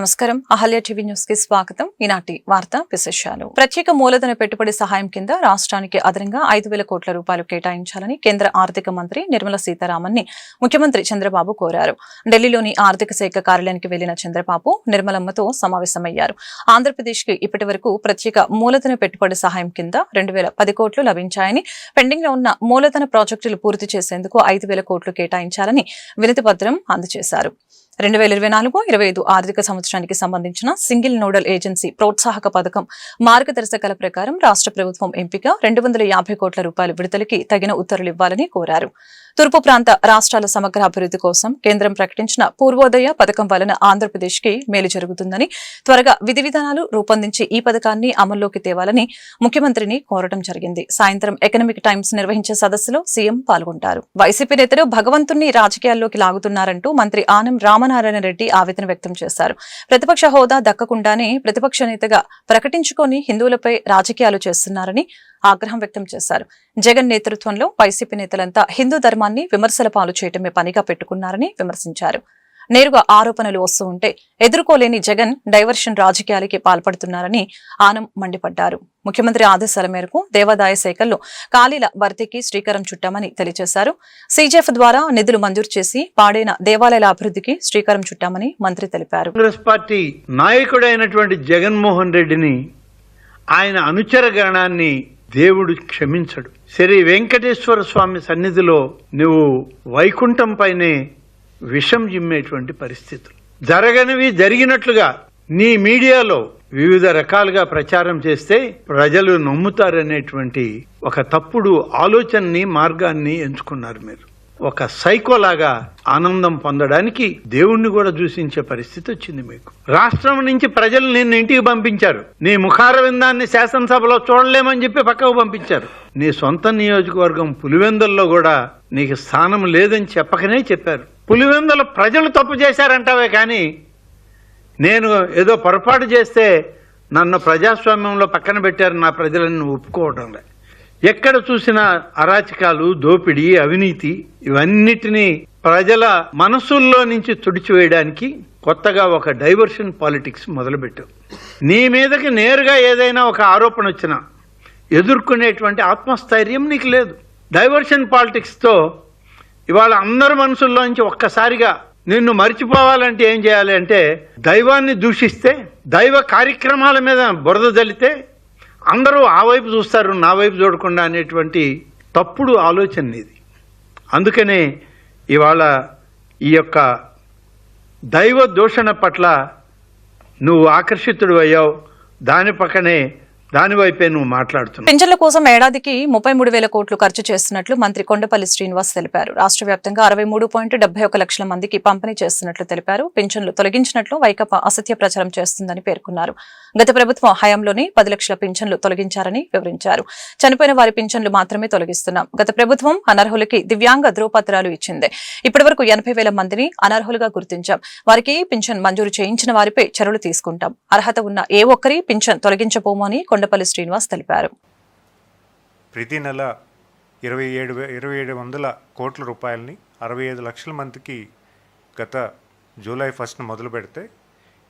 నమస్కారం. Ahalya TV news కి స్వాగతం. ఈనాటి వార్తా విశేషాలు. ప్రత్యేక మూలధన పెట్టుబడి సహాయం కింద రాష్ట్రానికి అదనంగా 5,000 కోట్ల రూపాయలు కేటాయించాలని కేంద్ర ఆర్థిక మంత్రి నిర్మలా సీతారామన్ ని ముఖ్యమంత్రి చంద్రబాబు కోరారు. ఢిల్లీలోని ఆర్థిక శాఖ కార్యాలయానికి వెళ్లిన చంద్రబాబు నిర్మలమ్మతో సమావేశమయ్యారు. ఆంధ్రప్రదేశ్ కి ఇప్పటి వరకు ప్రత్యేక మూలధన పెట్టుబడి సహాయం కింద 2,010 కోట్లు లభించాయని, పెండింగ్ లో ఉన్న మూలధన ప్రాజెక్టులు పూర్తి చేసేందుకు 5,000 కోట్లు కేటాయించాలని వినతి పత్రం అందజేశారు. 2024-25 ఆర్థిక సంవత్సరానికి సంబంధించిన సింగిల్ నోడల్ ఏజెన్సీ ప్రోత్సాహక పథకం మార్గదర్శకాల ప్రకారం రాష్ట్ర ప్రభుత్వం ఎంపిక 250 కోట్ల రూపాయల విడుదలకి తగిన ఉత్తర్వులు ఇవ్వాలని కోరారు. తూర్పు ప్రాంత రాష్ట్రాల సమగ్ర అభివృద్ధి కోసం కేంద్రం ప్రకటించిన పూర్వోదయ పథకం వలన ఆంధ్రప్రదేశ్ కి మేలు జరుగుతుందని, త్వరగా విధి విధానాలు రూపొందించి ఈ పథకాన్ని అమల్లోకి తేవాలని ముఖ్యమంత్రిని కోరడం జరిగింది. సాయంత్రం ఎకనామిక్ టైమ్స్ నిర్వహించే సదస్సులో సీఎం పాల్గొంటారు. వైసీపీ నేతలు భగవంతుణ్ణి రాజకీయాల్లోకి లాగుతున్నారంటూ మంత్రి ఆనం రామనారాయణ రెడ్డి ఆవేదన వ్యక్తం చేశారు. ప్రతిపక్ష హోదా దక్కకుండానే ప్రతిపక్ష నేతగా ప్రకటించుకొని హిందువులపై రాజకీయాలు చేస్తున్నారని ఆగ్రహం వ్యక్తం చేశారు. జగన్ నేతృత్వంలో వైసీపీ నేతలంతా హిందూ ధర్మాన్ని విమర్శల పాలు చేయటమే పనిగా పెట్టుకున్నారని విమర్శించారు. నేరుగా ఆరోపణలు వస్తూ ఉంటే ఎదుర్కోలేని జగన్ డైవర్షన్ రాజకీయాలకి పాల్పడుతున్నారని ఆనం మండిపడ్డారు. ముఖ్యమంత్రి ఆదేశాల మేరకు దేవాదాయ శాఖల్లో ఖాళీల భర్తీకి శ్రీకారం చుట్టామని తెలియజేశారు. సీజీఎఫ్ ద్వారా నిధులు మంజూరు చేసి పాడైన దేవాలయాల అభివృద్ధికి శ్రీకారం చుట్టామని మంత్రి తెలిపారు. కాంగ్రెస్ పార్టీ నాయకుడైనటువంటి జగన్మోహన్ రెడ్డిని, ఆయన అనుచర గణాన్ని దేవుడు క్షమించడు. శ్రీ వెంకటేశ్వర స్వామి సన్నిధిలో నువ్వు వైకుంఠం పైనే విషం జిమ్మేటువంటి పరిస్థితులు, జరగనివి జరిగినట్లుగా నీ మీడియాలో వివిధ రకాలుగా ప్రచారం చేస్తే ప్రజలు నమ్ముతారనేటువంటి ఒక తప్పుడు ఆలోచనని, మార్గాన్ని ఎంచుకున్నారు. మీరు ఒక సైకోలాగా ఆనందం పొందడానికి దేవుణ్ణి కూడా దూషించే పరిస్థితి వచ్చింది. మీకు రాష్ట్రం నుంచి ప్రజలు నిన్ను ఇంటికి పంపించారు. నీ ముఖార విందాన్ని శాసనసభలో చూడలేమని చెప్పి పక్కకు పంపించారు. నీ సొంత నియోజకవర్గం పులివెందుల్లో కూడా నీకు స్థానం లేదని చెప్పకనే చెప్పారు. పులివెందుల ప్రజలు తప్పు చేశారంటావే కానీ నేను ఏదో పొరపాటు చేస్తే నన్ను ప్రజాస్వామ్యంలో పక్కన పెట్టారు నా ప్రజలను ఒప్పుకోవడం లే. ఎక్కడ చూసినా అరాచకాలు, దోపిడీ, అవినీతి ఇవన్నిటినీ ప్రజల మనసుల్లో నుంచి తుడిచివేయడానికి కొత్తగా ఒక డైవర్షన్ పాలిటిక్స్ మొదలుపెట్టావు. నీ మీదకి నేరుగా ఏదైనా ఒక ఆరోపణ వచ్చినా ఎదుర్కొనేటువంటి ఆత్మస్థైర్యం నీకు లేదు. డైవర్షన్ పాలిటిక్స్తో ఇవాళ అందరి మనసుల్లోంచి ఒక్కసారిగా నిన్ను మర్చిపోవాలంటే ఏం చేయాలి అంటే, దైవాన్ని దూషిస్తే, దైవ కార్యక్రమాల మీద బురద జల్లితే అందరూ ఆ వైపు చూస్తారు, నా వైపు చూడకుండా అనేటువంటి తప్పుడు ఆలోచన ఇది. అందుకనే ఇవాళ ఈ యొక్క దైవ దూషణ పట్ల నువ్వు ఆకర్షితుడు అయ్యావు. దాని పక్కనే దానివైపే నువ్వు మాట్లాడుతున్నావు. పింఛన్ల కోసం ఏడాదికి 33,000 కోట్లు ఖర్చు చేస్తున్నట్లు మంత్రి కొండపల్లి శ్రీనివాస్ తెలిపారు. రాష్ట్ర వ్యాప్తంగా 63.71 లక్షల మందికి పంపిణీ చేస్తున్నట్లు తెలిపారు. పింఛన్లు తొలగించినట్లు వైకాపా అసత్య ప్రచారం చేస్తుందని పేర్కొన్నారు. గత ప్రభుత్వం హయాంలోనే 10 లక్షల పింఛన్లు తొలగించారని వివరించారు. చనిపోయిన వారి పింఛన్లు మాత్రమే తొలగిస్తున్నాం. గత ప్రభుత్వం అనర్హులకి దివ్యాంగ ధృవపత్రాలు ఇచ్చింది. ఇప్పటి వరకు 80,000 మందిని అనర్హులుగా గుర్తించాం. వారికి పింఛన్ మంజూరు చేయించిన వారిపై చర్యలు తీసుకుంటాం. అర్హత ఉన్న ఏ ఒక్కరి పింఛన్ తొలగించబోమని కొండపల్లి శ్రీనివాస్ తెలిపారు. ప్రతి నెల 2,700 కోట్ల రూపాయలని 65 లక్షల మందికి గత జూలై 1న మొదలు పెడితే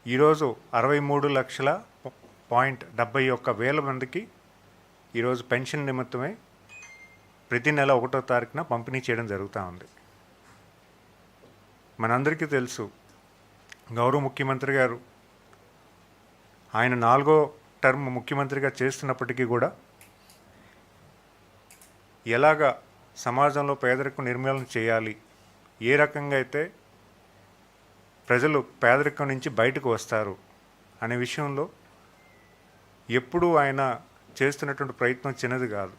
ఈరోజు 63,71,000 మందికి ఈరోజు పెన్షన్ నిమిత్తమే ప్రతి నెల 1వ తారీఖున పంపిణీ చేయడం జరుగుతూ ఉంది. మనందరికీ తెలుసు, గౌరవ ముఖ్యమంత్రి గారు ఆయన 4వ టర్మ్ ముఖ్యమంత్రిగా చేస్తున్నప్పటికీ కూడా ఎలాగ సమాజంలో పేదరికం నిర్మూలన చేయాలి, ఏ రకంగా అయితే ప్రజలు పేదరికం నుంచి బయటకు వస్తారు అనే విషయంలో ఎప్పుడూ ఆయన చేస్తున్నటువంటి ప్రయత్నం చిన్నది కాదు.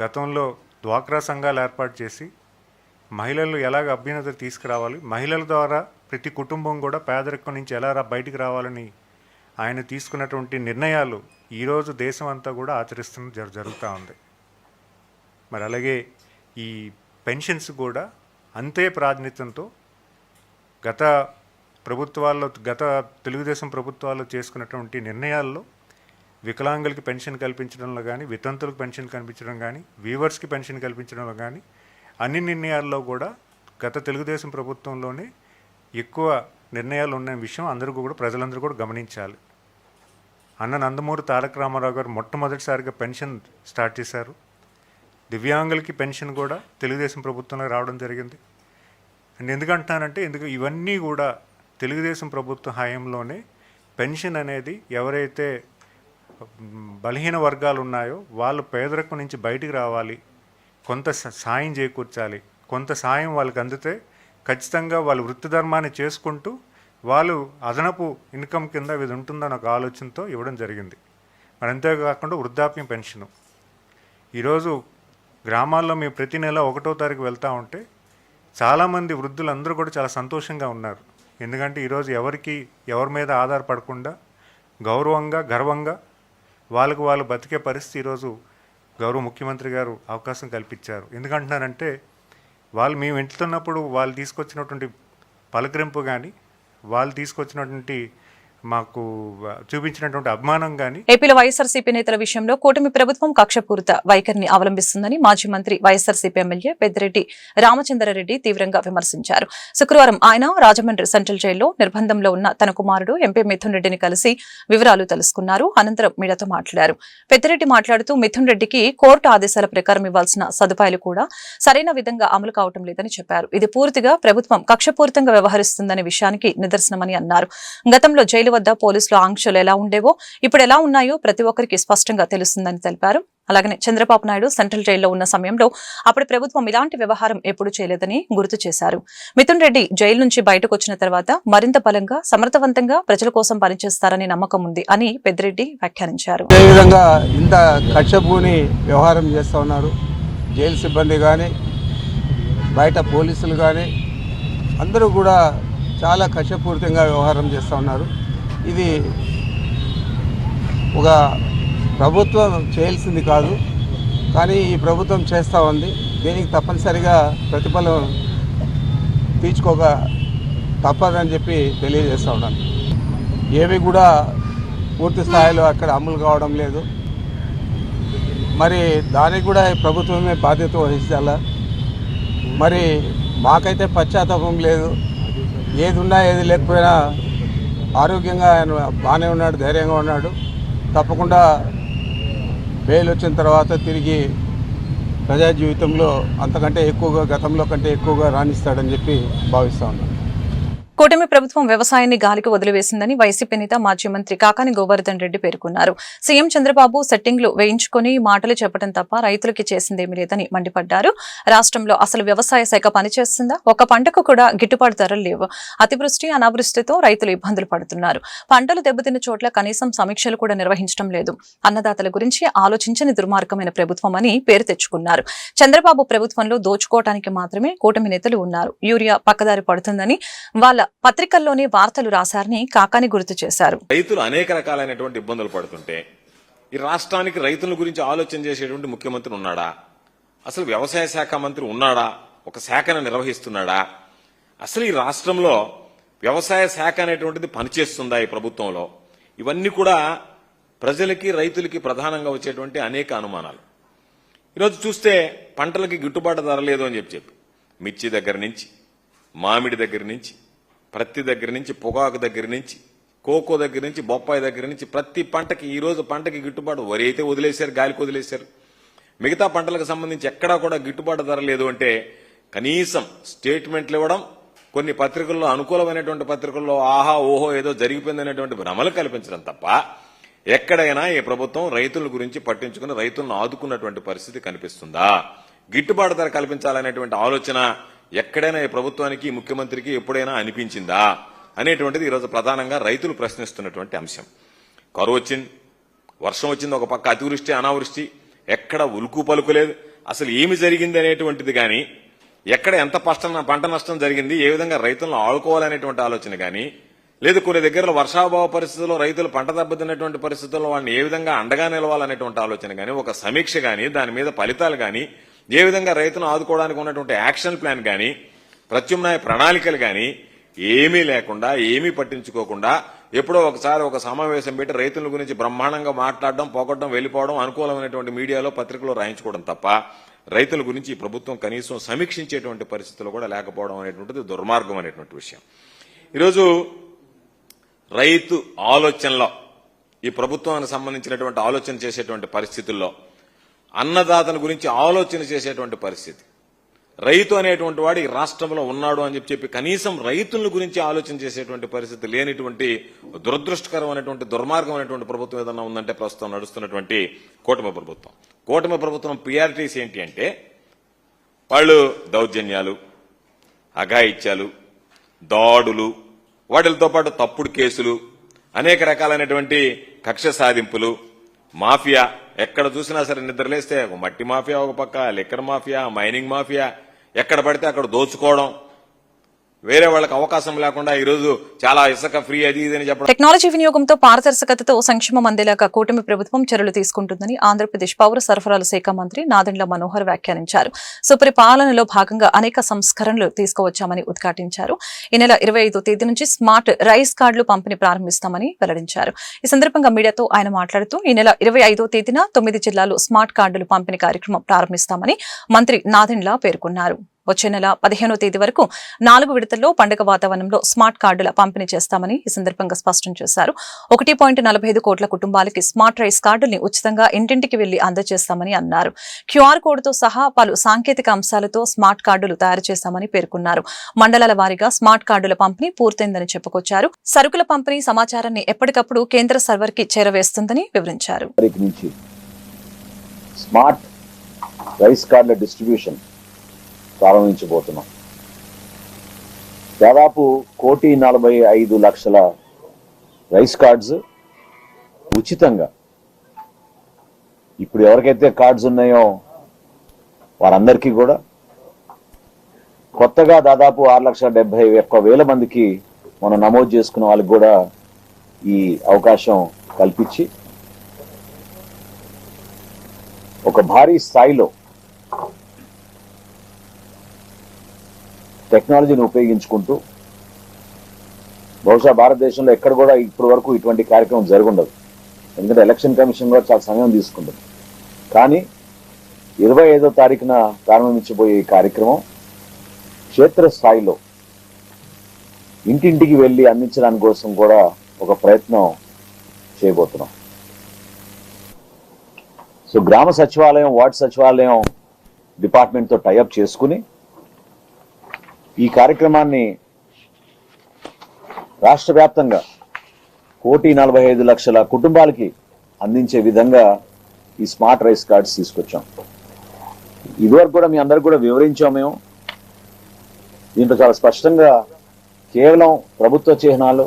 గతంలో డ్వాక్రా సంఘాలు ఏర్పాటు చేసి మహిళలు ఎలాగ అభ్యున్నతి తీసుకురావాలి, మహిళల ద్వారా ప్రతి కుటుంబం కూడా పేదరికం నుంచి ఎలా బయటికి రావాలని ఆయన తీసుకున్నటువంటి నిర్ణయాలు ఈరోజు దేశం అంతా కూడా ఆచరిస్తున్న జరుగుతూ ఉంది. మరి అలాగే ఈ పెన్షన్స్ కూడా అంతే ప్రాధాన్యతతో గత తెలుగుదేశం ప్రభుత్వాల్లో చేసుకున్నటువంటి నిర్ణయాల్లో వికలాంగులకి పెన్షన్ కల్పించడంలో కానీ, వితంతులకు పెన్షన్ కల్పించడం కానీ, వీవర్స్కి పెన్షన్ కల్పించడంలో కానీ అన్ని నిర్ణయాల్లో కూడా గత తెలుగుదేశం ప్రభుత్వంలోనే ఎక్కువ నిర్ణయాలు ఉన్న విషయం అందరూ కూడా ప్రజలందరూ కూడా గమనించాలి. అన్న నందమూరి తారక రామారావు గారు మొట్టమొదటిసారిగా పెన్షన్ స్టార్ట్ చేశారు. దివ్యాంగులకి పెన్షన్ కూడా తెలుగుదేశం ప్రభుత్వంలో రావడం జరిగింది. అండ్ ఎందుకంటానంటే ఇవన్నీ కూడా తెలుగుదేశం ప్రభుత్వ హయాంలోనే పెన్షన్ అనేది ఎవరైతే బలహీన వర్గాలు ఉన్నాయో వాళ్ళు పేదరికం నుంచి బయటికి రావాలి, కొంత సాయం చేకూర్చాలి, కొంత సాయం వాళ్ళకి అందితే ఖచ్చితంగా వాళ్ళు వృత్తి ధర్మాన్ని చేసుకుంటూ వాళ్ళు అదనపు ఇన్కమ్ కింద ఇది ఉంటుందని ఒక ఆలోచనతో ఇవ్వడం జరిగింది. మరి అంతేకాకుండా వృద్ధాప్యం పెన్షను ఈరోజు గ్రామాల్లో మేము ప్రతి నెల 1వ తారీఖు వెళ్తూ ఉంటే చాలామంది వృద్ధులందరూ కూడా చాలా సంతోషంగా ఉన్నారు. ఎందుకంటే ఈరోజు ఎవరి మీద ఆధారపడకుండా గౌరవంగా గర్వంగా వాళ్ళు బతికే పరిస్థితి ఈరోజు గౌరవ ముఖ్యమంత్రి గారు అవకాశం కల్పించారు. ఎందుకంటున్నారంటే మేము వెళ్తున్నప్పుడు వాళ్ళు తీసుకొచ్చినటువంటి పలకరింపు కానీ వాళ్ళు తీసుకొచ్చినటువంటి మాకు చూపించినటువంటి అభిమానం కానీ. ఏపీలో వైఎస్ఆర్సీపీ నేతల విషయంలో కూటమి ప్రభుత్వం కక్షపూరిత వైఖరిని అవలంబిస్తుందని మాజీ మంత్రి వైఎస్ఆర్సీపీ ఎమ్మెల్యే పెద్దిరెడ్డి రామచంద్రారెడ్డి తీవ్రంగా విమర్శించారు. శుక్రవారం ఆయన రాజమండ్రి సెంట్రల్ జైల్లో నిర్బంధంలో ఉన్న తన కుమారుడు ఎంపీ మిథున్ రెడ్డిని కలిసి వివరాలు తెలుసుకున్నారు. అనంతరం మీడియాతో మాట్లాడారు. పెద్దిరెడ్డి మాట్లాడుతూ మిథున్ రెడ్డికి కోర్టు ఆదేశాల ప్రకారం ఇవ్వాల్సిన సదుపాయాలు కూడా సరైన విధంగా అమలు కావటం లేదని చెప్పారు. ఇది పూర్తిగా ప్రభుత్వం కక్షపూరితంగా వ్యవహరిస్తుందనే విషయానికి నిదర్శనమని అన్నారు. గతంలో జైలు వద్ద పోలీసుల ఆంక్షలు ఎలా ఉండేవో ఇప్పుడు ఎలా ఉన్నాయో ప్రతి ఒక్కరికి స్పష్టంగా తెలుస్తుందని తెలిపారు. అలాగనే చంద్రబాబు నాయుడు సెంట్రల్ జైల్లో ఉన్న సమయంలో అప్పటి ప్రభుత్వం ఇలాంటి వ్యవహారం ఎప్పుడూ చేయలేదని గుర్తు చేశారు. మిథున్ రెడ్డి జైలు నుంచి బయటకు వచ్చిన తర్వాత మరింత బలంగా సమర్థవంతంగా ప్రజల కోసం పనిచేస్తారనే నమ్మకం ఉంది అని పెద్దిరెడ్డి వ్యాఖ్యానించారు. విధంగా ఇంత కక్షపూని వ్యవహారం చేస్తూ ఉన్నారు. జైలు సిబ్బంది కానీ బయట పోలీసులు కానీ అందరూ కూడా చాలా కక్షపూరితంగా వ్యవహారం చేస్తూ ఉన్నారు. ఇది ఒక ప్రభుత్వం చేయాల్సింది కాదు, కానీ ఈ ప్రభుత్వం చేస్తూ ఉంది. దీనికి తప్పనిసరిగా ప్రతిఫలం తీర్చుకోక తప్పదని చెప్పి తెలియజేస్తూ ఉన్నాను. ఏవి కూడా పూర్తి స్థాయిలో అక్కడ అమలు కావడం లేదు. మరి దానికి కూడా ప్రభుత్వమే బాధ్యత వహించాలా. మరి మాకైతే పశ్చాత్తాపం లేదు. ఏది ఉన్నా ఏది లేకపోయినా ఆరోగ్యంగా ఆయన బాగానే ఉన్నాడు, ధైర్యంగా ఉన్నాడు. తప్పకుండా బెయిల్ వచ్చిన తర్వాత తిరిగి ప్రజా జీవితంలో అంతకంటే ఎక్కువగా గతంలో కంటే ఎక్కువగా రాణిస్తాడని చెప్పి భావిస్తూ ఉన్నాను. కూటమి ప్రభుత్వం వ్యవసాయాన్ని గాలికి వదిలివేసిందని వైసీపీ నేత మాజీ మంత్రి కాకాని గోవర్ధన్ రెడ్డి పేర్కొన్నారు. సీఎం చంద్రబాబు సెట్టింగ్లు వేయించుకుని మాటలు చెప్పడం తప్ప రైతులకి చేసిందేమీ లేదని మండిపడ్డారు. రాష్ట్రంలో అసలు వ్యవసాయ శాఖ పనిచేస్తుందా? ఒక పంటకు కూడా గిట్టుబాటు ధరలు లేవు. అతివృష్టి అనావృష్టితో రైతులు ఇబ్బందులు పడుతున్నారు. పంటలు దెబ్బతిన్న చోట్ల కనీసం సమీక్షలు కూడా నిర్వహించడం లేదు. అన్నదాతల గురించి ఆలోచించని దుర్మార్గమైన ప్రభుత్వం అని పేరు తెచ్చుకున్నారు. చంద్రబాబు ప్రభుత్వంలో దోచుకోవటానికి మాత్రమే కూటమి నేతలు ఉన్నారు. యూరియా పక్కదారి పడుతుందని వాళ్ళ పత్రికల్లోనే వార్తలు రాశారని కాకాని గుర్తు చేశారు. రైతులు అనేక రకాలైనటువంటి ఇబ్బందులు పడుతుంటే ఈ రాష్ట్రానికి రైతుల గురించి ఆలోచన చేసేటువంటి ముఖ్యమంత్రి ఉన్నాడా? అసలు వ్యవసాయ శాఖ మంత్రి ఉన్నాడా? ఒక శాఖను నిర్వహిస్తున్నాడా? అసలు ఈ రాష్ట్రంలో వ్యవసాయ శాఖ అనేటువంటిది పనిచేస్తుందా ఈ ప్రభుత్వంలో? ఇవన్నీ కూడా ప్రజలకి రైతులకి ప్రధానంగా వచ్చేటువంటి అనేక అనుమానాలు. ఈరోజు చూస్తే పంటలకి గిట్టుబాటు ధర లేదు అని చెప్పి మిర్చి దగ్గర నుంచి, మామిడి దగ్గర నుంచి, ప్రత్తి దగ్గర నుంచి, పొగాకు దగ్గర నుంచి, కోకో దగ్గర నుంచి, బొప్పాయి దగ్గర నుంచి ప్రతి పంటకి ఈ రోజు పంటకి గిట్టుబాటు, వరి అయితే వదిలేశారు, గాలికి వదిలేశారు. మిగతా పంటలకు సంబంధించి ఎక్కడా కూడా గిట్టుబాటు ధర లేదు అంటే కనీసం స్టేట్మెంట్లు ఇవ్వడం, కొన్ని పత్రికల్లో అనుకూలమైనటువంటి పత్రికల్లో ఆహా ఓహో ఏదో జరిగిపోయిందనేటువంటి భ్రమలు కల్పించడం తప్ప ఎక్కడైనా ఈ ప్రభుత్వం రైతుల గురించి పట్టించుకుని రైతులను ఆదుకున్నటువంటి పరిస్థితి కనిపిస్తుందా? గిట్టుబాటు ధర కల్పించాలనేటువంటి ఆలోచన ఎక్కడైనా ఈ ప్రభుత్వానికి ముఖ్యమంత్రికి ఎప్పుడైనా అనిపించిందా అనేటువంటిది ఈరోజు ప్రధానంగా రైతులు ప్రశ్నిస్తున్నటువంటి అంశం. కరువు వచ్చింది, వర్షం వచ్చింది, ఒక పక్క అతివృష్టి అనావృష్టి, ఎక్కడ ఉలుకు పలుకులేదు. అసలు ఏమి జరిగింది అనేటువంటిది కానీ, ఎక్కడ ఎంత పంట నష్టం జరిగింది, ఏ విధంగా రైతులను ఆడుకోవాలనేటువంటి ఆలోచన కానీ, లేదు కొన్ని దగ్గరలో వర్షాభావ పరిస్థితుల్లో రైతులు పంట దెబ్బతిన్నటువంటి పరిస్థితుల్లో వాళ్ళని ఏ విధంగా అండగా నిలవాలనేటువంటి ఆలోచన కానీ, ఒక సమీక్ష కానీ, దాని మీద ఫలితాలు కానీ, ఏ విధంగా రైతులను ఆదుకోవడానికి ఉన్నటువంటి యాక్షన్ ప్లాన్ కానీ, ప్రత్యామ్నాయ ప్రణాళికలు కానీ ఏమీ లేకుండా, ఏమీ పట్టించుకోకుండా ఎప్పుడో ఒకసారి ఒక సమావేశం పెట్టి రైతుల గురించి బ్రహ్మాండంగా మాట్లాడడం, పోగొట్టడం, వెళ్లిపోవడం, అనుకూలమైనటువంటి మీడియాలో పత్రికలో రాయించుకోవడం తప్ప రైతుల గురించి ఈ ప్రభుత్వం కనీసం సమీక్షించేటువంటి పరిస్థితులు కూడా లేకపోవడం అనేటువంటిది దుర్మార్గం అనేటువంటి విషయం. ఈరోజు రైతు ఆలోచనలో ఈ ప్రభుత్వానికి సంబంధించినటువంటి ఆలోచన చేసేటువంటి పరిస్థితుల్లో అన్నదాతల గురించి ఆలోచన చేసేటువంటి పరిస్థితి, రైతు అనేటువంటి వాడు ఈ రాష్ట్రంలో ఉన్నాడు అని చెప్పి కనీసం రైతుల గురించి ఆలోచన చేసేటువంటి పరిస్థితి లేనిటువంటి దురదృష్టకరమైనటువంటి దుర్మార్గమైనటువంటి ప్రభుత్వం ఏదన్నా ఉందంటే ప్రస్తుతం నడుస్తున్నటువంటి కూటమి ప్రభుత్వం. కూటమి ప్రభుత్వం ప్రియారిటీస్ ఏంటి అంటే వాళ్ళు దౌర్జన్యాలు, అఘాయిత్యాలు, దాడులు, వాటితో పాటు తప్పుడు కేసులు, అనేక రకాలైనటువంటి కక్ష సాధింపులు, మాఫియా. ఎక్కడ చూసినా సరే నిద్రలేస్తే ఒక మట్టి మాఫియా ఒక పక్క, లిక్కర్ మాఫియా, మైనింగ్ మాఫియా, ఎక్కడ పడితే అక్కడ దోచుకోవడం, వేరే వాళ్ళకి అవకాశం లేకుండా ఈరోజు చాలా ఇసుక ఫ్రీ అది ఇది అని చెప్పడం. టెక్నాలజీ వినియోగంతో పారదర్శకతతో సంక్షేమం అందేలాగా కూటమి ప్రభుత్వం చర్యలు తీసుకుంటుందని ఆంధ్రప్రదేశ్ పౌర సరఫరాల శాఖ మంత్రి నాదెండ్ల మనోహర్ వ్యాఖ్యానించారు. సుపరిపాలనలో భాగంగా అనేక సంస్కరణలు తీసుకువచ్చామని ఉద్ఘాటించారు. ఈ నెల 25వ తేదీ నుంచి స్మార్ట్ రైస్ కార్డులు పంపిణీ ప్రారంభిస్తామని వెల్లడించారు. ఈ సందర్భంగా మీడియాతో ఆయన మాట్లాడుతూ ఈ నెల 25వ తేదీన 9 జిల్లాల్లో స్మార్ట్ కార్డులు పంపిణీ కార్యక్రమం ప్రారంభిస్తామని మంత్రి నాదెండ్ల పేర్కొన్నారు. వచ్చే నెల 15వ తేదీ వరకు 4 విడతల్లో పండుగ వాతావరణంలో స్మార్ట్ కార్డుల పంపిణీ చేస్తామని ఈ సందర్భంగా స్పష్టం చేశారు. 1.45 కోట్ల కుటుంబాలకి స్మార్ట్ రైస్ కార్డుల్ని ఉచితంగా ఇంటింటికి వెళ్లి అందజేస్తామని అన్నారు. క్యూఆర్ కోడ్తో సహా పలు సాంకేతిక అంశాలతో స్మార్ట్ కార్డులు తయారు చేస్తామని పేర్కొన్నారు. మండలాల వారీగా స్మార్ట్ కార్డుల పంపిణీ పూర్తయిందని చెప్పుకొచ్చారు. సరుకుల పంపిణీ సమాచారాన్ని ఎప్పటికప్పుడు కేంద్ర సర్వర్ కి చేరవేస్తుందని వివరించారు. స్మార్ట్ రైస్ కార్డుల డిస్ట్రిబ్యూషన్ ప్రారంభించబోతున్నాం. దాదాపు 1,45,00,000 రైస్ కార్డ్స్ ఉచితంగా ఇప్పుడు ఎవరికైతే కార్డ్స్ ఉన్నాయో వారందరికీ కూడా, కొత్తగా దాదాపు 6,71,000 మందికి మనం నమోదు చేసుకున్న వాళ్ళకి కూడా ఈ అవకాశం కల్పించి ఒక భారీ స్థాయిలో టెక్నాలజీని ఉపయోగించుకుంటూ, బహుశా భారతదేశంలో ఎక్కడ కూడా ఇప్పటి వరకు ఇటువంటి కార్యక్రమం జరుగుండదు. ఎందుకంటే ఎలక్షన్ కమిషన్ కూడా చాలా సమయం తీసుకుంటుంది. కానీ 25వ తారీఖున ప్రారంభించబోయే ఈ కార్యక్రమం క్షేత్రస్థాయిలో ఇంటింటికి వెళ్లి అందించడానికి కోసం కూడా ఒక ప్రయత్నం చేయబోతున్నాం. సో గ్రామ సచివాలయం, వార్డు సచివాలయం డిపార్ట్మెంట్తో టైఅప్ చేసుకుని ఈ కార్యక్రమాన్ని రాష్ట్ర వ్యాప్తంగా 1,45,00,000 కుటుంబాలకి అందించే విధంగా ఈ స్మార్ట్ రైస్ కార్డ్స్ తీసుకొచ్చాం. ఇదివరకు కూడా మీ అందరికి కూడా వివరించాం మేము. దీంట్లో చాలా స్పష్టంగా కేవలం ప్రభుత్వ చిహ్నాలు,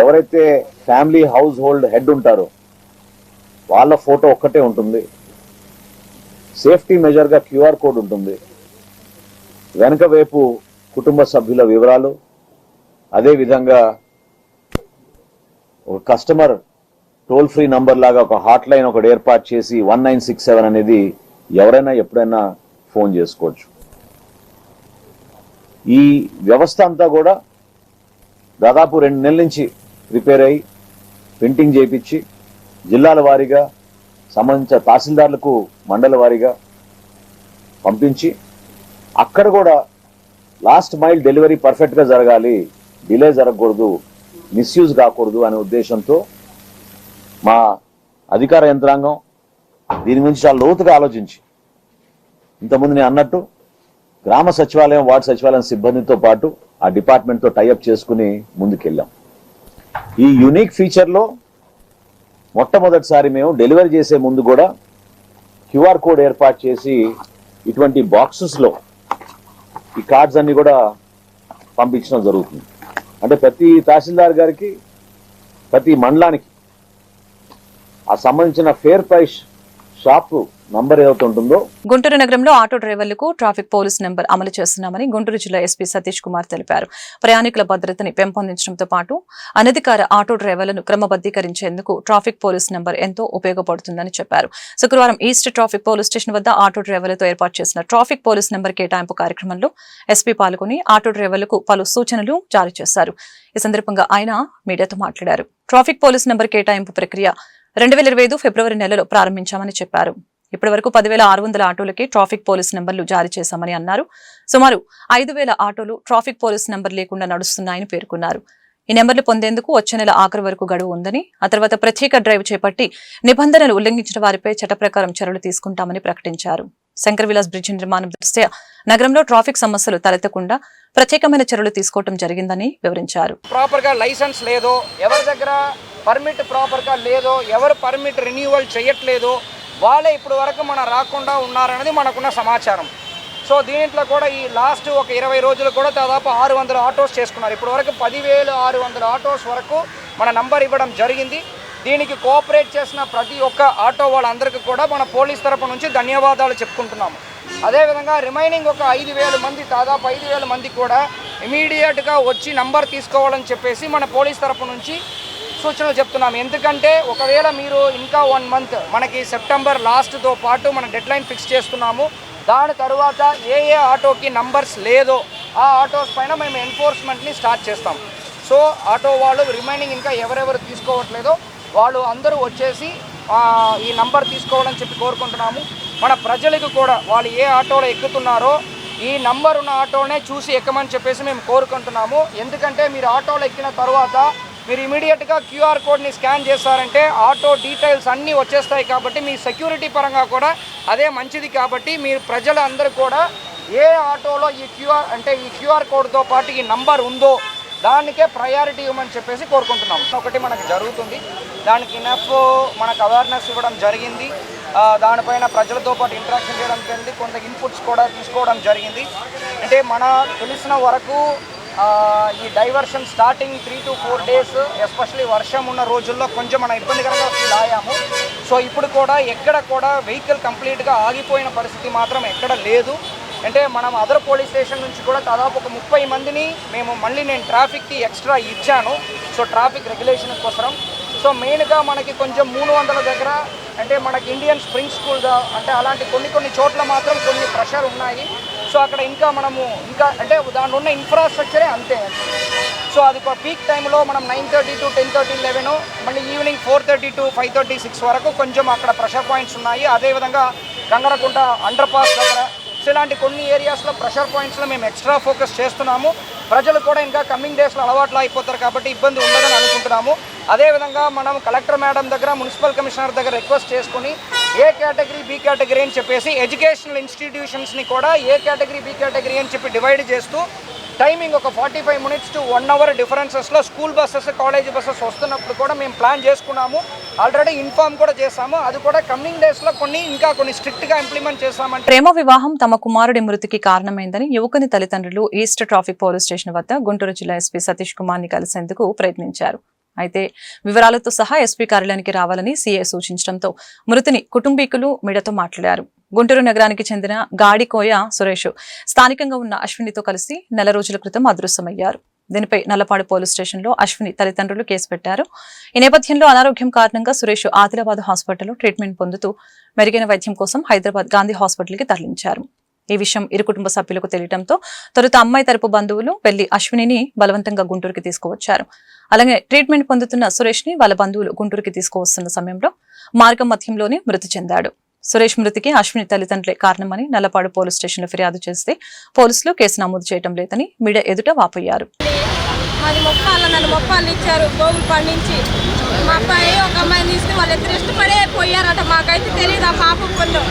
ఎవరైతే ఫ్యామిలీ హౌస్ హోల్డ్ హెడ్ ఉంటారో వాళ్ళ ఫోటో ఒక్కటే ఉంటుంది. సేఫ్టీ మెజర్గా క్యూఆర్ కోడ్ ఉంటుంది. వెనక వైపు కుటుంబ సభ్యుల వివరాలు, అదేవిధంగా ఒక కస్టమర్ టోల్ ఫ్రీ నంబర్ లాగా ఒక హాట్ లైన్ ఒకటి ఏర్పాటు చేసి 1967 అనేది ఎవరైనా ఎప్పుడైనా ఫోన్ చేసుకోవచ్చు. ఈ వ్యవస్థ అంతా కూడా దాదాపు 2 నెలల నుంచి ప్రిపేర్ అయ్యి ప్రింటింగ్ చేయించి జిల్లాల వారీగా సంబంధించిన తహసీల్దార్లకు మండల వారీగా పంపించి, అక్కడ కూడా లాస్ట్ మైల్ డెలివరీ పర్ఫెక్ట్గా జరగాలి, డిలే జరగకూడదు, మిస్యూజ్ కాకూడదు అనే ఉద్దేశంతో మా అధికార యంత్రాంగం దీని గురించి చాలా లోతుగా ఆలోచించి, ఇంతకుముందు నేను అన్నట్టు గ్రామ సచివాలయం, వార్డు సచివాలయం సిబ్బందితో పాటు ఆ డిపార్ట్మెంట్తో టైఅప్ చేసుకుని ముందుకెళ్ళాం. ఈ యూనిక్ ఫీచర్లో మొట్టమొదటిసారి మేము డెలివరీ చేసే ముందు కూడా క్యూఆర్ కోడ్ ఏర్పాటు చేసి ఇటువంటి బాక్సెస్లో ఈ కార్డ్స్ అన్ని కూడా పంపించడం జరుగుతుంది. అంటే ప్రతి తహసీల్దార్ గారికి, ప్రతి మండలానికి ఆ సంబంధించిన ఫేర్ ప్రైస్ షాప్ నంబర్ ఏదైతే ఉంటుందో. గుంటూరు నగరంలో ఆటో డ్రైవర్లకు ట్రాఫిక్ పోలీస్ నెంబర్ అమలు చేస్తున్నామని గుంటూరు జిల్లా ఎస్పీ సతీష్ కుమార్ తెలిపారు. ప్రయాణికుల భద్రతని పెంపొందించడంతో పాటు అనధికార ఆటో డ్రైవర్లను క్రమబద్దీకరించేందుకు ట్రాఫిక్ పోలీస్ నెంబర్ ఎంతో ఉపయోగపడుతుందని చెప్పారు. శుక్రవారం ఈస్ట్ ట్రాఫిక్ పోలీస్ స్టేషన్ వద్ద ఆటో డ్రైవర్లతో ఏర్పాటు చేసిన ట్రాఫిక్ పోలీస్ నెంబర్ కేటాయింపు కార్యక్రమంలో ఎస్పీ పాల్గొని ఆటో డ్రైవర్లకు పలు సూచనలు జారీ చేశారు. ఈ సందర్భంగా ఆయన మీడియాతో మాట్లాడారు. ట్రాఫిక్ పోలీస్ నెంబర్ కేటాయింపు ప్రక్రియ 2025 ఫిబ్రవరి నెలలో ప్రారంభించామని చెప్పారు. ఇప్పటి వరకు 10,600 ఆటోలకి ట్రాఫిక్ పోలీస్ నెంబర్లు జారీ చేశామని అన్నారు. సుమారు 5,000 ఆటోలు ట్రాఫిక్ పోలీస్ నెంబర్ లేకుండా నడుస్తున్నాయని పేర్కొన్నారు. ఈ నెంబర్లు పొందేందుకు వచ్చే నెల ఆఖరు వరకు గడువు ఉందని, ఆ తర్వాత ప్రత్యేక డ్రైవ్ చేపట్టి నిబంధనలు ఉల్లంఘించిన వారిపై చట్ట ప్రకారం చర్యలు తీసుకుంటామని ప్రకటించారు. శంకర్ విలాస్ బ్రిడ్జి నిర్మాణం దృష్ట్యా నగరంలో ట్రాఫిక్ సమస్యలు తలెత్తకుండా ప్రత్యేకమైన చర్యలు తీసుకోవడం జరిగిందని వివరించారు. ప్రాపర్ గా లైసెన్స్ లేదో, ఎవరి దగ్గర పర్మిట్ ప్రాపర్ గా లేదో, ఎవరు పర్మిట్ రెన్యూవల్ చేయట్లేదో వాళ్ళే ఇప్పుడు వరకు మన రాకుండా ఉన్నారనేది మనకున్న సమాచారం. సో దీంట్లో కూడా ఈ లాస్ట్ ఒక 20 రోజులు కూడా దాదాపు 600 ఆటోస్ చేసుకున్నారు. ఇప్పుడు వరకు 10,600 ఆటోస్ వరకు మన నంబర్ ఇవ్వడం జరిగింది. దీనికి కోఆపరేట్ చేసిన ప్రతి ఒక్క ఆటో వాళ్ళందరికీ కూడా మన పోలీస్ తరపు నుంచి ధన్యవాదాలు చెప్పుకుంటున్నాము. అదేవిధంగా రిమైనింగ్ ఒక 5,000 మంది, దాదాపు 5,000 మంది కూడా ఇమీడియట్గా వచ్చి నంబర్ తీసుకోవాలని చెప్పేసి మన పోలీస్ తరపు నుంచి సూచనలు చెప్తున్నాము. ఎందుకంటే ఒకవేళ మీరు ఇంకా 1 మంత్ మనకి సెప్టెంబర్ లాస్ట్తో పాటు మన డెడ్ లైన్ ఫిక్స్ చేస్తున్నాము. దాని తరువాత ఏ ఆటోకి నంబర్స్ లేదో ఆ ఆటోస్ పైన మేము ఎన్ఫోర్స్మెంట్ని స్టార్ట్ చేస్తాం. సో ఆటో వాళ్ళు రిమైనింగ్ ఇంకా ఎవరెవరు తీసుకోవట్లేదో వాళ్ళు అందరూ వచ్చేసి ఈ నంబర్ తీసుకోవాలని చెప్పి కోరుకుంటున్నాము. మన ప్రజలకు కూడా వాళ్ళు ఏ ఆటోలో ఎక్కుతున్నారో ఈ నంబర్ ఉన్న ఆటోనే చూసి ఎక్కమని చెప్పేసి మేము కోరుకుంటున్నాము. ఎందుకంటే మీరు ఆటోలో ఎక్కిన తర్వాత మీరు ఇమీడియట్గా క్యూఆర్ కోడ్ని స్కాన్ చేస్తారంటే ఆటో డీటెయిల్స్ అన్నీ వచ్చేస్తాయి. కాబట్టి మీ సెక్యూరిటీ పరంగా కూడా అదే మంచిది. కాబట్టి మీరు ప్రజలందరూ కూడా ఏ ఆటోలో ఈ క్యూఆర్ కోడ్తో పాటు ఈ నంబర్ ఉందో దానికే ప్రయారిటీ ఇవ్వమని చెప్పేసి కోరుకుంటున్నాం. ఒకటి మనకు జరుగుతుంది, దానికి ఇనఫ్ మనకు అవేర్నెస్ ఇవ్వడం జరిగింది. దానిపైన ప్రజలతో పాటు ఇంటరాక్షన్ చేయడం జరిగింది. కొంత ఇన్పుట్స్ కూడా తీసుకోవడం జరిగింది. అంటే మన తెలిసిన వరకు ఈ diversion starting 3 to 4 days especially వర్షం ఉన్న రోజుల్లో కొంచెం మనం ఇబ్బందికరంగా ఫీల్ అయ్యాము. సో ఇప్పుడు కూడా ఎక్కడ కూడా వెహికల్ కంప్లీట్గా ఆగిపోయిన పరిస్థితి మాత్రం ఎక్కడ లేదు. అంటే మనం అదర్ పోలీస్ స్టేషన్ నుంచి కూడా దాదాపు ఒక 30 మందిని నేను ట్రాఫిక్కి ఎక్స్ట్రా ఇచ్చాను. సో ట్రాఫిక్ రెగ్యులేషన్ కోసం. సో మెయిన్గా మనకి కొంచెం 300 దగ్గర అంటే మనకి ఇండియన్ స్ప్రింగ్ స్కూల్ అంటే అలాంటి కొన్ని చోట్ల మాత్రం కొన్ని ప్రెషర్ ఉన్నాయి. సో అక్కడ మనము అంటే దాని ఉన్న ఇన్ఫ్రాస్ట్రక్చరే అంతే. సో అది పీక్ టైంలో మనం 9:30 to 10:30, 11 మళ్ళీ ఈవినింగ్ 4:30 to 5:30, 6 వరకు కొంచెం అక్కడ ప్రెషర్ పాయింట్స్ ఉన్నాయి. అదేవిధంగా గంగరకుంట అండర్ పాస్ దగ్గర ఇలాంటి కొన్ని ఏరియాస్లో ప్రెషర్ పాయింట్స్లో మేము ఎక్స్ట్రా ఫోకస్ చేస్తున్నాము. ప్రజలు కూడా ఇంకా కమింగ్ డేస్లో అలవాట్లు అయిపోతారు కాబట్టి ఇబ్బంది ఉండదని అనుకుంటున్నాము. అదేవిధంగా మనం కలెక్టర్ మేడం దగ్గర, మున్సిపల్ కమిషనర్ దగ్గర రిక్వెస్ట్ చేసుకుని ఏ కేటగిరీ, బి కేటగిరీ అని చెప్పేసి ఎడ్యుకేషనల్ ఇన్స్టిట్యూషన్స్ని కూడా ఏ కేటగిరీ, బి కేటగిరీ అని చెప్పి డివైడ్ చేస్తూ టైమింగ్ ఒక 45 minutes to 1 hour డిఫరెన్సెస్లో స్కూల్ బస్సెస్, కాలేజ్ బస్సెస్ వస్తున్నప్పుడు కూడా మేము ప్లాన్ చేసుకున్నాము. ఆల్రెడీ ఇన్ఫార్మ్ కూడా చేశాము. అది కూడా కమింగ్ డేస్లో కొన్ని స్ట్రిక్ట్గా ఇంప్లిమెంట్ చేస్తామంటే. ప్రేమ వివాహం తమ కుమారుడి మృతికి కారణమైందని యువకుని తల్లిదండ్రులు ఈస్ట్ ట్రాఫిక్ పోలీస్ స్టేషన్ వద్ద గుంటూరు జిల్లా ఎస్పీ సతీష్ కుమార్ని కలిసేందుకు ప్రయత్నించారు. అయితే వివరాలతో సహా ఎస్పీ కార్యాలయానికి రావాలని సీఏ సూచించడంతో మృతిని కుటుంబీకులు మీడియాతో మాట్లాడారు. గుంటూరు నగరానికి చెందిన గాడికోయ సురేష్ స్థానికంగా ఉన్న అశ్వినితో కలిసి నెల రోజుల క్రితం అదృశ్యమయ్యారు. దీనిపై నల్లపాడు పోలీస్ స్టేషన్లో అశ్విని తల్లిదండ్రులు కేసు పెట్టారు. ఈ నేపథ్యంలో అనారోగ్యం కారణంగా సురేష్ ఆదిలాబాద్ హాస్పిటల్లో ట్రీట్మెంట్ పొందుతూ మెరుగైన వైద్యం కోసం హైదరాబాద్ గాంధీ హాస్పిటల్కి తరలించారు. ఈ విషయం ఇరు కుటుంబ సభ్యులకు తెలియడంతో తొలుత అమ్మాయి తరపు బంధువులు వెళ్లి అశ్వినిని బలవంతంగా గుంటూరుకి తీసుకువచ్చారు. అలాగే ట్రీట్మెంట్ పొందుతున్న సురేష్ ని వాళ్ళ బంధువులు గుంటూరుకి తీసుకువస్తున్న సమయంలో మార్గం మధ్యంలోనే మృతి చెందాడు. సురేష్ మృతికి అశ్విని తల్లిదండ్రులే కారణమని నల్లపాడు పోలీస్ స్టేషన్లో ఫిర్యాదు చేస్తే పోలీసులు కేసు నమోదు చేయడం లేదని మీడియా ఎదుట వాపోయారు. నన్ను మొప్పాలు ఇచ్చారు గోగులపాడు నుంచి. మా అబ్బాయి ఒక అమ్మాయిని తీసుకుని వాళ్ళిద్దరు ఇష్టపడే పోయారట. మాకైతే తెలియదు ఆ పాప పొందు.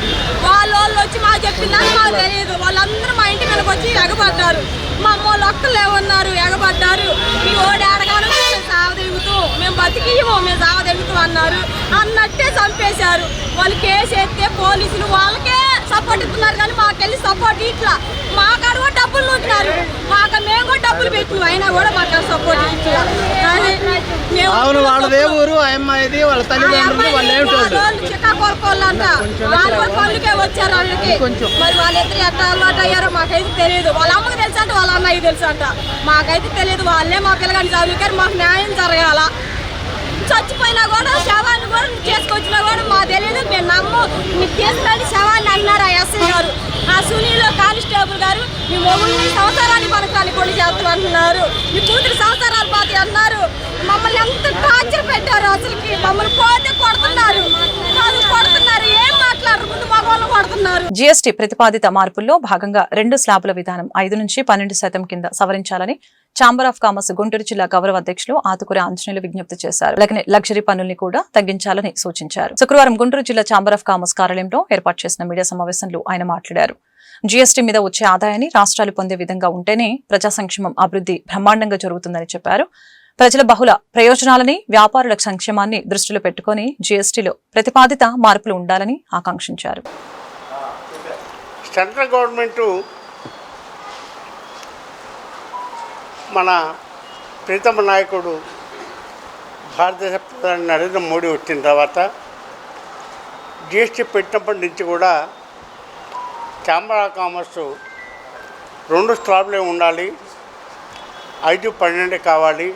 వాళ్ళు వచ్చి మాకు చెప్పిందా మాకు తెలియదు. వాళ్ళందరూ మా ఇంటి మీదకి వచ్చి ఎగబడ్డారు. మా అమ్మ వాళ్ళు ఒక్కలే ఉన్నారు, ఎగబడ్డారు. మీ ఓడి ఆడగాను మేము సావదెగుతూ, మేము బతికియము, మేము సావదెగుతూ అన్నారు. అన్నట్టే చంపేశారు. వాళ్ళు కేసు ఎత్తే పోలీసులు వాళ్ళకే సపోర్ట్ ఇస్తున్నారు కానీ మాకెళ్ళి సపోర్ట్ ఇట్లా. మాకాడ కూడా డబ్బులు ఉంటున్నారు. మేము కూడా డబ్బులు పెట్టినాం అయినా కూడా మాకు సపోర్ట్ ఇచ్చారు. చిక్కాకోరుకోళ్ళంట వాళ్ళు కూడా పనులకే వచ్చారు. వాళ్ళకి మరి వాళ్ళిద్దరు ఎట్లా అలవాటు అయ్యారో మాకైతే తెలియదు. వాళ్ళ అమ్మకి తెలుసు అంట, వాళ్ళ అన్నయ్యకి తెలుసు అంట. మాకైతే తెలియదు. వాళ్ళే మా పిల్లగాని చదువుకారు. మాకు న్యాయం జరగాల. చచ్చిపోయినా కూడా శవాన్ని కూడా చేసుకొచ్చినా కూడా మాకు తెలియదు. మేము మీకు తీసుకెళ్ళి శవాన్ని అన్నారు ఆ ఎస్ఐ గారు. ఆ సునీల్ కానిస్టేబుల్ గారు మీ మొగుల్ని సంవత్సరానికి పనకాలి కొన్ని చేస్తాం అంటున్నారు. మీ కూతురు సంవత్సరాలు పాతి అన్నారు. మమ్మల్ని ఎంత టార్చర్ పెట్టారు. అసలుకి మమ్మల్ని పోతే కొడుతున్నారు. ఏం మాట్లాడరు. ముందు జీఎస్టీ ప్రతిపాదిత మార్పుల్లో భాగంగా 2 స్లాబుల విధానం 5 నుంచి 12% కింద సవరించాలని ఛాంబర్ ఆఫ్ కామర్స్ గుంటూరు జిల్లా గౌరవ అధ్యక్షులు ఆతుకూరి ఆంజనేయులు విజ్ఞప్తి చేశారు. అలాగే లగ్జరీ పన్నుల్ని కూడా తగ్గించాలని సూచించారు. శుక్రవారం గుంటూరు జిల్లా ఛాంబర్ ఆఫ్ కామర్స్ కార్యాలయంలో ఏర్పాటు చేసిన మీడియా సమావేశంలో ఆయన మాట్లాడారు. జీఎస్టీ మీద వచ్చే ఆదాయాన్ని రాష్ట్రాలు పొందే విధంగా ఉంటేనే ప్రజా సంక్షేమం అభివృద్ధి బ్రహ్మాండంగా జరుగుతుందని చెప్పారు. ప్రజల బహుళ ప్రయోజనాలని వ్యాపారుల సంక్షేమాన్ని దృష్టిలో పెట్టుకుని జీఎస్టీలో ప్రతిపాదిత మార్పులు ఉండాలని ఆకాంక్షించారు. సెంట్రల్ గవర్నమెంట్ మన ప్రీతమ నాయకుడు భారతదేశ ప్రధాని నరేంద్ర మోడీ వచ్చిన తర్వాత జీఎస్టీ పెట్టినప్పటి నుంచి కూడా ఛాంబర్ ఆఫ్ కామర్స్ 2 స్లాబ్లే ఉండాలి, 5-12 కావాలి,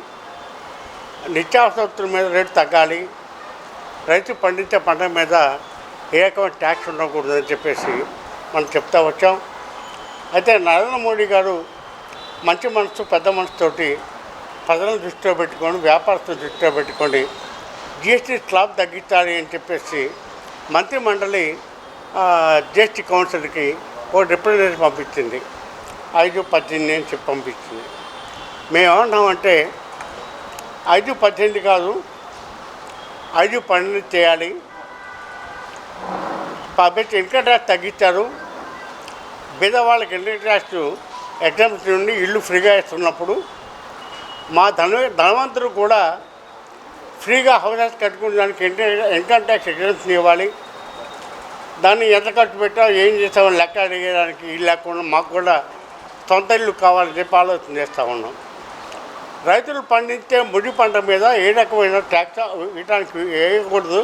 నిత్యావసర మీద రేటు తగ్గాలి, రైతు పండించే పంట మీద ఏ రకమైన ట్యాక్స్ ఉండకూడదని చెప్పేసి మనం చెప్తా వచ్చాం. అయితే నరేంద్ర మోడీ గారు మంచి మనసు పెద్ద మనసుతోటి ప్రజలను దృష్టిలో పెట్టుకొని వ్యాపారస్తులను దృష్టిలో పెట్టుకొని జిఎస్టీ స్లాబ్ తగ్గించాలి అని చెప్పేసి మంత్రి మండలి జిఎస్టీ కౌన్సిల్కి ఒక రిప్రజెంటేషన్ పంపించింది. 5-18 అని చెప్పి పంపించింది. మేము ఏమన్నామంటే 5-18 కాదు, 5-12 చేయాలి. కాబట్టి ఇన్కమ్ ట్యాక్స్ తగ్గించారు. పేదవాళ్ళకి ఇన్కమ్ ట్యాక్స్ ఎగ్జామ్స్ నుండి ఇల్లు ఫ్రీగా ఇస్తున్నప్పుడు మా ధనవంతులు కూడా ఫ్రీగా హౌసెస్ కట్టుకునే దానికి ఇన్కమ్ ట్యాక్స్ ఎగ్జామ్షన్ ఇవ్వాలి. దాన్ని ఎంత ఖర్చు పెట్టావు, ఏం చేస్తామని లెక్క అడిగేదానికి ఇల్లు లేకుండా మాకు కూడా సొంత ఇల్లు కావాలని చెప్పి ఆలోచన చేస్తూ ఉన్నాం. రైతులు పండించే ముడి పంట మీద ఏ రకమైన ట్యాక్స్ ఇవ్వడానికి వేయకూడదు.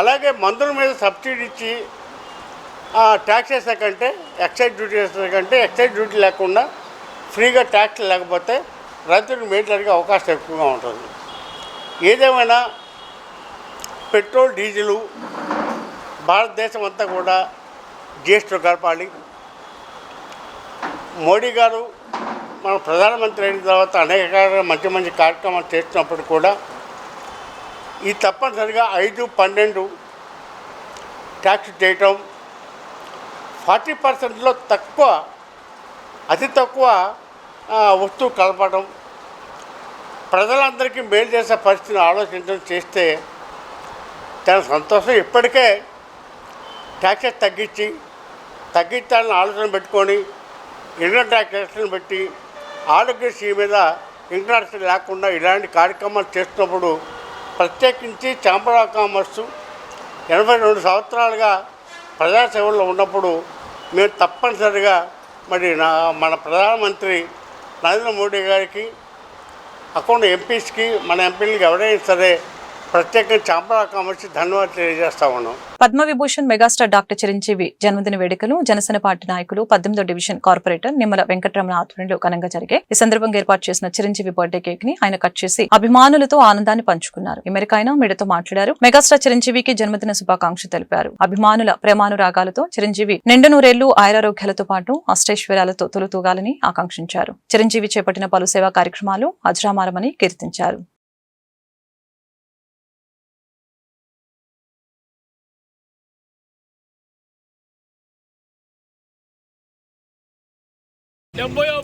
అలాగే మందుల మీద సబ్సిడీ ఇచ్చి ట్యాక్స్ వేసే కంటే ఎక్సైజ్ డ్యూటీ వేసే కంటే ఎక్సైజ్ డ్యూటీ లేకుండా ఫ్రీగా ట్యాక్స్ లేకపోతే రైతులకు మేలు జరిగే అవకాశం ఎక్కువగా ఉంటుంది. ఏదేమైనా పెట్రోల్ డీజిలు భారతదేశం అంతా కూడా జిఎస్టీలో కలపాలి. మోడీ గారు మన ప్రధానమంత్రి అయిన తర్వాత అనేక మంచి మంచి కార్యక్రమాలు చేస్తున్నప్పుడు కూడా ఈ తప్పనిసరిగా 5-12 ట్యాక్స్ చేయటం, 40%లో తక్కువ అతి తక్కువ వస్తువు కలపడం, ప్రజలందరికీ మేలు చేసే పరిస్థితిని ఆలోచించడం చేస్తే చాలా సంతోషం. ఇప్పటికే ట్యాక్సెస్ తగ్గించాలని ఆలోచన పెట్టుకొని ఇన్కమ్ ట్యాక్స్ని పెట్టి ఆరోగ్యశ్రీ మీద ఇన్కమ్ ట్యాక్స్ లేకుండా ఇలాంటి కార్యక్రమాలు చేస్తున్నప్పుడు ప్రత్యేకించి ఛాంబర్ ఆఫ్ కామర్స్ 82 సంవత్సరాలుగా ప్రజాసేవల్లో ఉన్నప్పుడు మేము తప్పనిసరిగా మన ప్రధానమంత్రి నరేంద్ర మోడీ గారికి అకౌంట్ ఎంపీస్కి మన ఎంపీలకి ఎవరైనా సరే ప్రత్యేకంగా ఛాంబర్ ఆఫ్ కామర్స్ ధన్యవాదాలు తెలియజేస్తా ఉన్నాం. పద్మవిభూషణ్ మెగాస్టార్ డాక్టర్ చిరంజీవి జన్మదిన వేడుకలు జనసేన పార్టీ నాయకులు 18వ డివిజన్ కార్పొరేటర్ నిమ్మల వెంకటరమణ ఆధ్వర్యంలో ఘనంగా జరిగాయి. ఈ సందర్భంగా ఏర్పాటు చేసిన చిరంజీవి బర్త్డే కేక్ ని ఆయన కట్ చేసి అభిమానులతో ఆనందాన్ని పంచుకున్నారు. ఈ మేరకు ఆయన మీడియాతో మాట్లాడారు. మెగాస్టార్ చిరంజీవికి జన్మదిన శుభాకాంక్షలు తెలిపారు. అభిమానుల ప్రేమానురాగాలతో చిరంజీవి నిండు నూరేళ్లు ఆయురారోగ్యాలతో పాటు అష్టైశ్వర్యాలతో తొలుతూగాలని ఆకాంక్షించారు. చిరంజీవి చేపట్టిన పలు సేవా కార్యక్రమాలు అజరామారమని కీర్తించారు.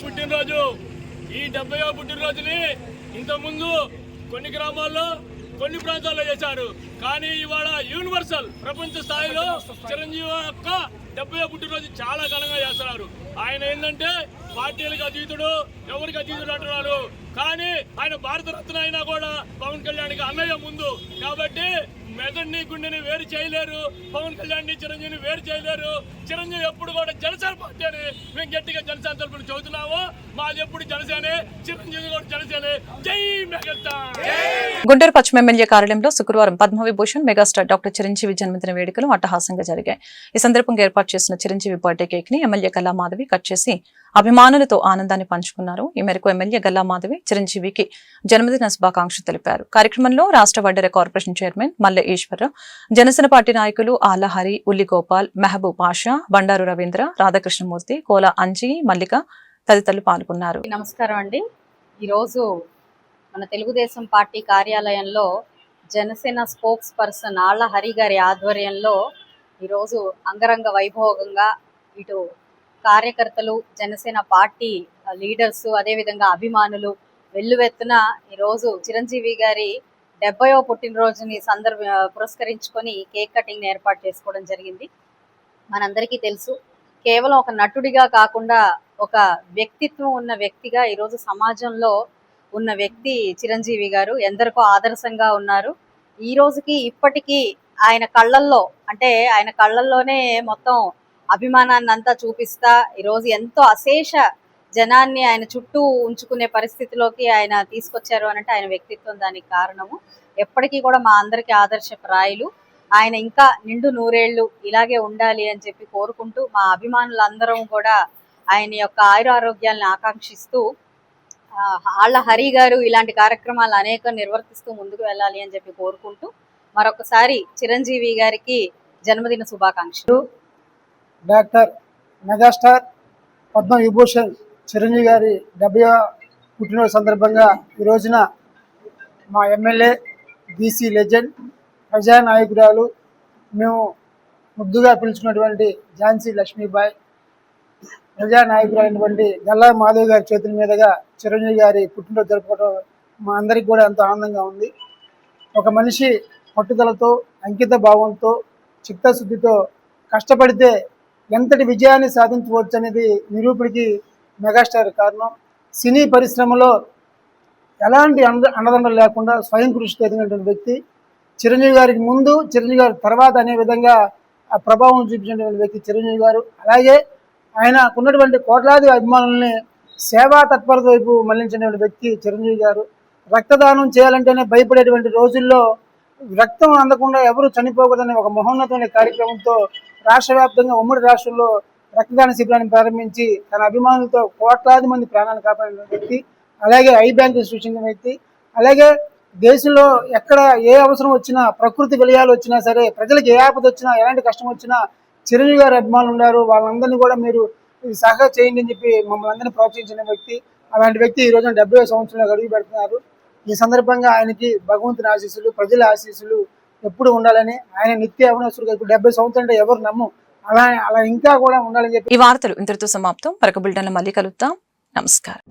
పుట్టినరోజు. ఈ 70వ పుట్టినరోజుని ఇంతకుముందు కొన్ని గ్రామాల్లో కొన్ని ప్రాంతాల్లో చేశారు. కానీ ఇవాళ యూనివర్సల్ ప్రపంచ స్థాయిలో చిరంజీవి యొక్క 70వ పుట్టినరోజు చాలా ఘనంగా చేస్తున్నారు. ఆయన ఏంటంటే పార్టీలకు అతీతుడు, ఎవరికి అతీతుడు అంటున్నారు. కానీ ఆయన భారతరత్న అయినా కూడా పవన్ కళ్యాణ్కి అన్నయ్య ముందు. కాబట్టి మెదడుని గుండెని వేరు చేయలేరు, పవన్ కళ్యాణ్ చిరంజీవిని వేరు చేయలేరు. చిరంజీవి ఎప్పుడు కూడా జనసేన పార్టీ అని మేము గట్టిగా జనసేన తరపున చదువుతున్నాము. మాది ఎప్పుడు జనసేనే, చిరంజీవి కూడా జనసేనే. జై మెగాస్టార్. గుంటూరు పశ్చిమ ఎమ్మెల్యే కార్యాలయంలో శుక్రవారం పద్మవిభూషణ్ మెగాస్టార్ డాక్టర్ చిరంజీవి జన్మదిన వేడుకలు అట్టహాసంగా జరిగాయి. ఈ సందర్భంగా ఏర్పాటు చేసిన చిరంజీవి బర్త్డే కేక్ ని ఎమ్మెల్యే గల్లా మాధవి కట్ చేసి అభిమానులతో ఆనందాన్ని పంచుకున్నారు. ఈ మేరకు ఎమ్మెల్యే గల్లా మాధవి చిరంజీవికి జన్మదిన శుభాకాంక్షలు తెలిపారు. కార్యక్రమంలో రాష్ట్ర వడ్డెర కార్పొరేషన్ చైర్మన్ మల్లె ఈశ్వరరావు, జనసేన పార్టీ నాయకులు ఆలహరి, ఉల్లి గోపాల్, మెహబూబ్ పాషా, బండారు రవీంద్ర, రాధాకృష్ణమూర్తి, కోల అంజీ, మల్లిక తదితరులు పాల్గొన్నారు. నమస్కారం అండి. ఈరోజు మన తెలుగుదేశం పార్టీ కార్యాలయంలో జనసేన స్పోక్స్ పర్సన్ ఆళ్ల హరి గారి ఆధ్వర్యంలో ఈరోజు అంగరంగ వైభోగంగా ఇటు కార్యకర్తలు, జనసేన పార్టీ లీడర్స్, అదేవిధంగా అభిమానులు వెల్లువెత్తున ఈరోజు చిరంజీవి గారి 70వ పుట్టినరోజుని పురస్కరించుకొని కేక్ కటింగ్ ఏర్పాటు చేసుకోవడం జరిగింది. మనందరికీ తెలుసు, కేవలం ఒక నటుడిగా కాకుండా ఒక వ్యక్తిత్వం ఉన్న వ్యక్తిగా ఈరోజు సమాజంలో ఉన్న వ్యక్తి చిరంజీవి గారు. ఎందరికో ఆదర్శంగా ఉన్నారు. ఈ రోజుకి ఇప్పటికీ ఆయన కళ్ళల్లోనే మొత్తం అభిమానాన్ని అంతా చూపిస్తా ఈరోజు ఎంతో అశేష జనాన్ని ఆయన చుట్టూ ఉంచుకునే పరిస్థితిలోకి ఆయన తీసుకొచ్చారు అనంటే ఆయన వ్యక్తిత్వం దానికి కారణము. ఎప్పటికీ కూడా మా అందరికీ ఆదర్శప్రాయులు. ఆయన ఇంకా నిండు నూరేళ్లు ఇలాగే ఉండాలి అని చెప్పి కోరుకుంటూ, మా అభిమానులందరం కూడా ఆయన యొక్క ఆయురారోగ్యాలను ఆకాంక్షిస్తూ, ఆళ్ల హరి గారు ఇలాంటి కార్యక్రమాలు అనేక నిర్వర్తిస్తూ ముందుకు వెళ్ళాలి అని చెప్పి కోరుకుంటూ మరొకసారి చిరంజీవి గారికి జన్మదిన శుభాకాంక్షలు. డాక్టర్ మెగాస్టార్ పద్మ విభూషణ్ చిరంజీవి గారి 70వ పుట్టినరోజు సందర్భంగా ఈ రోజున మా ఎమ్మెల్యే, బీసీ లెజెండ్, ప్రజానాయకురాలు, మేము ముద్దుగా పిలుచుకున్నటువంటి ఝాన్సీ లక్ష్మీబాయి, ప్రజానాయకురాలైనటువంటి గల్లా మాధవ్ గారి చేతుల మీదుగా చిరంజీవి గారి పుట్టినరోజు జరుపుకోవడం మా అందరికీ కూడా ఎంతో ఆనందంగా ఉంది. ఒక మనిషి పట్టుదలతో, అంకిత భావంతో, చిత్తశుద్ధితో కష్టపడితే ఎంతటి విజయాన్ని సాధించవచ్చు అనేది నిరూపణకి మెగాస్టార్ కారణం. సినీ పరిశ్రమలో ఎలాంటి అండదండలు లేకుండా స్వయం కృషితో ఎదిగినటువంటి వ్యక్తి చిరంజీవి గారికి ముందు, చిరంజీవి గారి తర్వాత అనే విధంగా ఆ ప్రభావం చూపించినటువంటి వ్యక్తి చిరంజీవి గారు. అలాగే ఆయనకున్నటువంటి కోట్లాది అభిమానుల్ని సేవా తత్పరత వైపు మళ్లించినటువంటి వ్యక్తి చిరంజీవి గారు. రక్తదానం చేయాలంటేనే భయపడేటువంటి రోజుల్లో రక్తం అందకుండా ఎవరు చనిపోకూడదనే ఒక మహోన్నతమైన కార్యక్రమంతో రాష్ట్ర వ్యాప్తంగా ఉమ్మడి రాష్ట్రంలో రక్తదాన శిబిరాన్ని ప్రారంభించి తన అభిమానులతో కోట్లాది మంది ప్రాణాలు కాపాడిన వ్యక్తి. అలాగే ఐ బ్యాంక్ సృష్టించిన వ్యక్తి. అలాగే దేశంలో ఎక్కడ ఏ అవసరం వచ్చినా, ప్రకృతి విలయాలు వచ్చినా సరే, ప్రజలకు ఏ ఆపద వచ్చినా, ఎలాంటి కష్టం వచ్చినా చిరంజీవి గారి అభిమానులు ఉన్నారు. వాళ్ళందరినీ కూడా మీరు సహా చేయండి అని చెప్పి మమ్మల్ని అందరినీ ప్రోత్సహించిన వ్యక్తి. అలాంటి వ్యక్తి ఈ రోజున 70వ సంవత్సరంలో అడుగు పెడుతున్నారు. ఈ సందర్భంగా ఆయనకి భగవంతుని ఆశీస్సులు, ప్రజల ఆశీస్సులు ఎప్పుడు ఉండాలని, ఆయన నిత్య అవనవసరంగా ఇప్పుడు 70 సంవత్సరాలు అంటే ఎవరు నమ్ము అలా ఇంకా కూడా ఉండాలని చెప్పి. ఈ వార్తలు ఇంతటితో సమాప్తం. మరొక బులెటిన్లో మళ్ళీ కలుద్దాం. నమస్కారం.